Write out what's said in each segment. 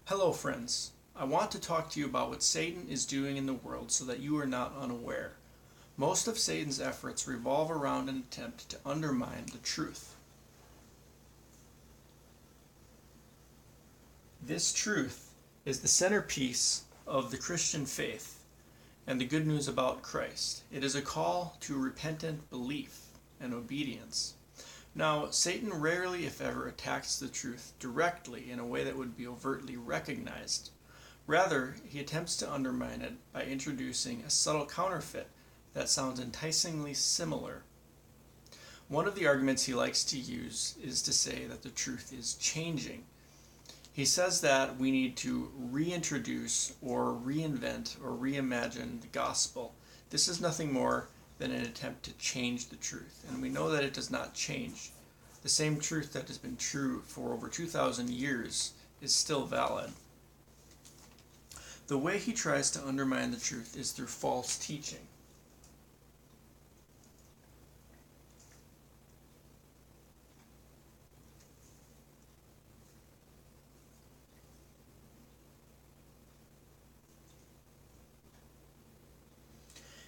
Hello friends, I want to talk to you about what Satan is doing in the world so that you are not unaware. Most of Satan's efforts revolve around an attempt to undermine the truth. This truth is the centerpiece of the Christian faith and the good news about Christ. It is a call to repentant belief and obedience. Now, Satan rarely, if ever, attacks the truth directly in a way that would be overtly recognized. Rather, he attempts to undermine it by introducing a subtle counterfeit that sounds enticingly similar. One of the arguments he likes to use is to say that the truth is changing. He says that we need to reintroduce or reinvent or reimagine the gospel. This is nothing more than an attempt to change the truth, and we know that it does not change. The same truth that has been true for over 2,000 years is still valid. The way he tries to undermine the truth is through false teaching.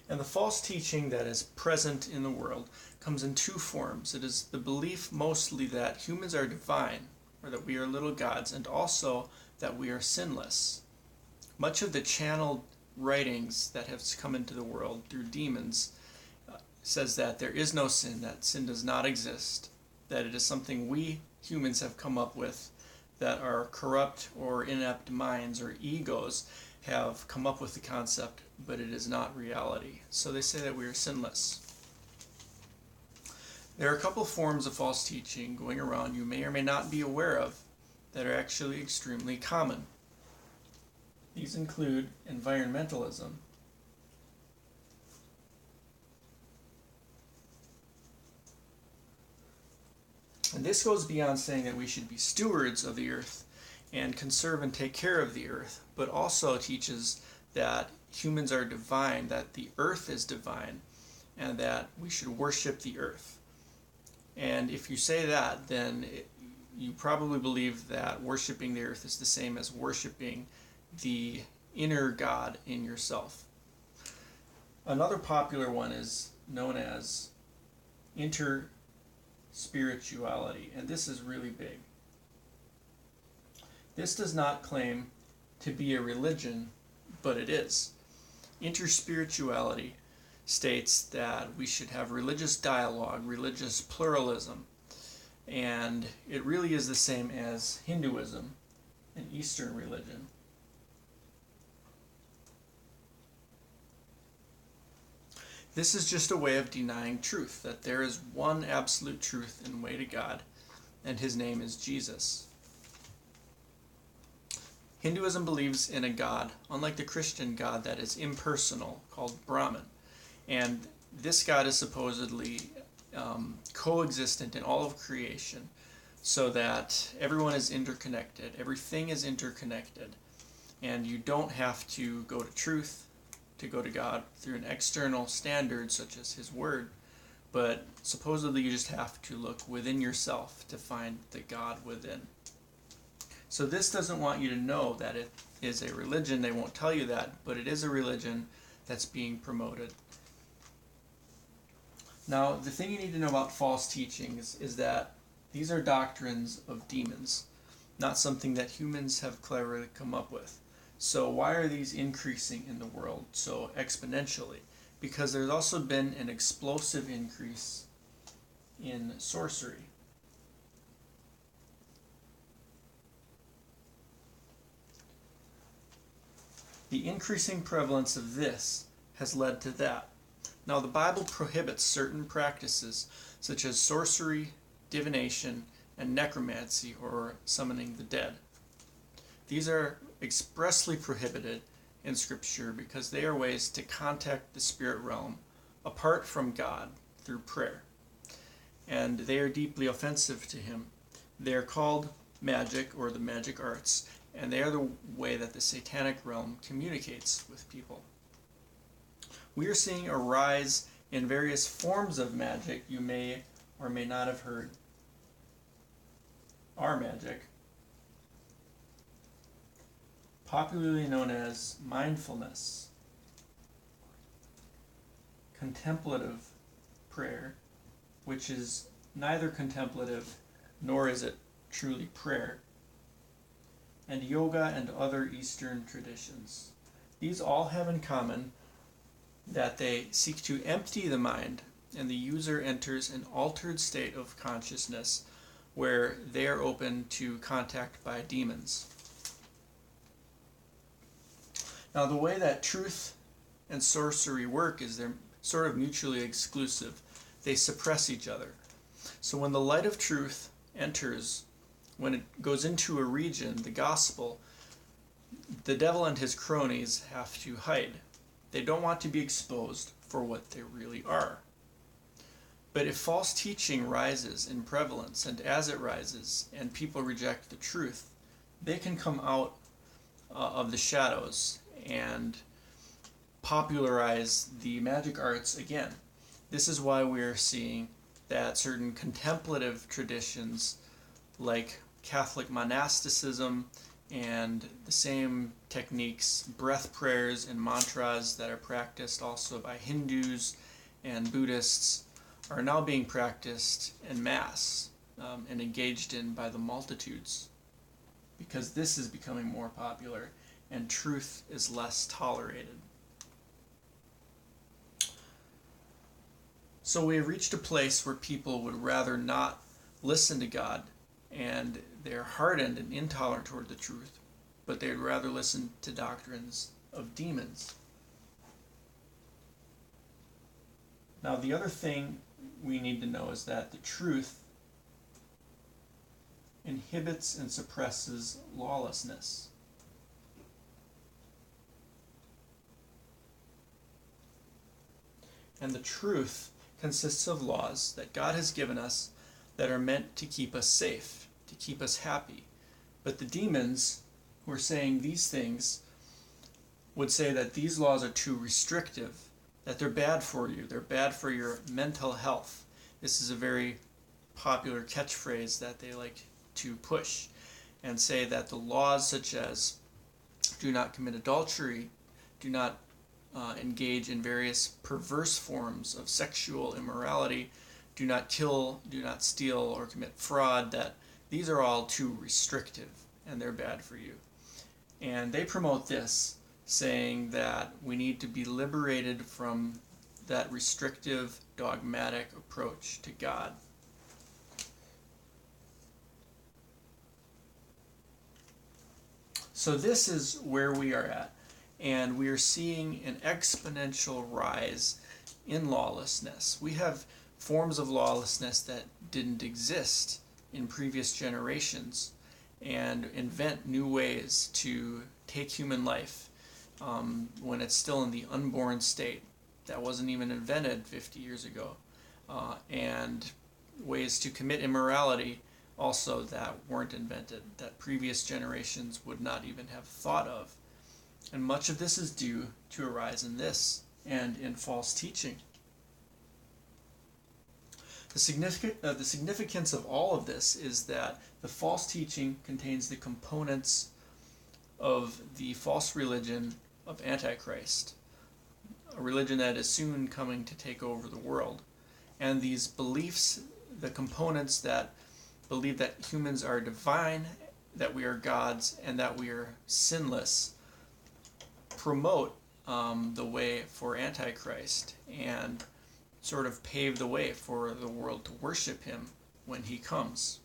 And the false teaching that is present in the world comes in two forms. It is the belief mostly that humans are divine, or that we are little gods, and also that we are sinless. Much of the channeled writings that have come into the world through demons says that there is no sin, that sin does not exist, that it is something we humans have come up with, that our corrupt or inept minds or egos have come up with the concept, but it is not reality. So they say that we are sinless. There are a couple forms of false teaching going around you may or may not be aware of that are actually extremely common. These include environmentalism, and this goes beyond saying that we should be stewards of the earth and conserve and take care of the earth, but also teaches that humans are divine, that the earth is divine, and that we should worship the earth. And if you say that, then you probably believe that worshiping the earth is the same as worshiping the inner God in yourself. Another popular one is known as interspirituality, and this is really big. This does not claim to be a religion, but it is. Interspirituality states that we should have religious dialogue, religious pluralism, and it really is the same as Hinduism, an Eastern religion. This is just a way of denying truth, that there is one absolute truth and way to God, and his name is Jesus. Hinduism believes in a God, unlike the Christian God, that is impersonal, called Brahman. And this God is supposedly coexistent in all of creation, so that everyone is interconnected, everything is interconnected, and you don't have to go to truth, to go to God through an external standard such as his word, but supposedly you just have to look within yourself to find the God within. So this doesn't want you to know that it is a religion. They won't tell you that, but it is a religion that's being promoted. Now, the thing you need to know about false teachings is that these are doctrines of demons, not something that humans have cleverly come up with. So why are these increasing in the world so exponentially? Because there's also been an explosive increase in sorcery. The increasing prevalence of this has led to that. Now, the Bible prohibits certain practices such as sorcery, divination, and necromancy, or summoning the dead. These are expressly prohibited in Scripture because they are ways to contact the spirit realm apart from God through prayer. And they are deeply offensive to him. They are called magic, or the magic arts, and they are the way that the satanic realm communicates with people. We are seeing a rise in various forms of magic you may or may not have heard are magic. popularly known as mindfulness, contemplative prayer, which is neither contemplative nor is it truly prayer, and yoga and other Eastern traditions. These all have in common that they seek to empty the mind, and the user enters an altered state of consciousness where they are open to contact by demons. Now, the way that truth and sorcery work is they're sort of mutually exclusive. They suppress each other. So when the light of truth enters, when it goes into a region, the gospel, the devil and his cronies have to hide. They don't want to be exposed for what they really are. But if false teaching rises in prevalence, and as it rises, and people reject the truth, they can come out of the shadows and popularize the magic arts again. This is why we're seeing that certain contemplative traditions like Catholic monasticism and the same techniques, breath prayers and mantras that are practiced also by Hindus and Buddhists, are now being practiced en masse and engaged in by the multitudes, because this is becoming more popular and truth is less tolerated. So we have reached a place where people would rather not listen to God, and they're hardened and intolerant toward the truth, but they'd rather listen to doctrines of demons. Now, the other thing we need to know is that the truth inhibits and suppresses lawlessness. And the truth consists of laws that God has given us that are meant to keep us safe, to keep us happy. But the demons who are saying these things would say that these laws are too restrictive, that they're bad for you, they're bad for your mental health. This is a very popular catchphrase that they like to push, and say that the laws such as do not commit adultery, do not engage in various perverse forms of sexual immorality, do not kill, do not steal, or commit fraud, that these are all too restrictive and they're bad for you. And they promote this, saying that we need to be liberated from that restrictive, dogmatic approach to God. So this is where we are at, and we are seeing an exponential rise in lawlessness. We have forms of lawlessness that didn't exist in previous generations, and invent new ways to take human life when it's still in the unborn state. That wasn't even invented 50 years ago. And ways to commit immorality also that weren't invented, that previous generations would not even have thought of. And much of this is due to a rise in this and in false teaching. The significance of all of this is that the false teaching contains the components of the false religion of Antichrist, a religion that is soon coming to take over the world. And these beliefs, the components that believe that humans are divine, that we are gods, and that we are sinless, promote the way for Antichrist and sort of pave the way for the world to worship him when he comes.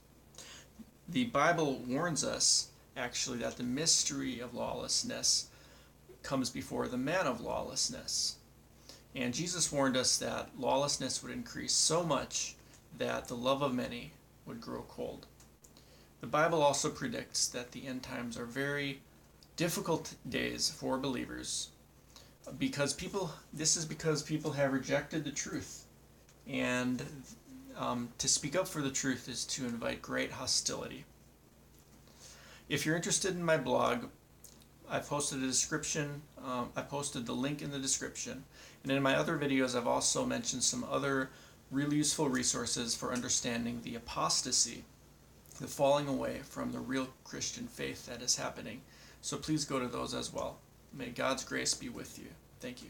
The Bible warns us, actually, that the mystery of lawlessness comes before the man of lawlessness. And Jesus warned us that lawlessness would increase so much that the love of many would grow cold. The Bible also predicts that the end times are very difficult days for believers, because people have rejected the truth, and to speak up for the truth is to invite great hostility. If you're interested in my blog, I posted a description. I posted the link in the description, and in my other videos I've also mentioned some other really useful resources for understanding the apostasy, the falling away from the real Christian faith that is happening So please go to those as well. May God's grace be with you. Thank you.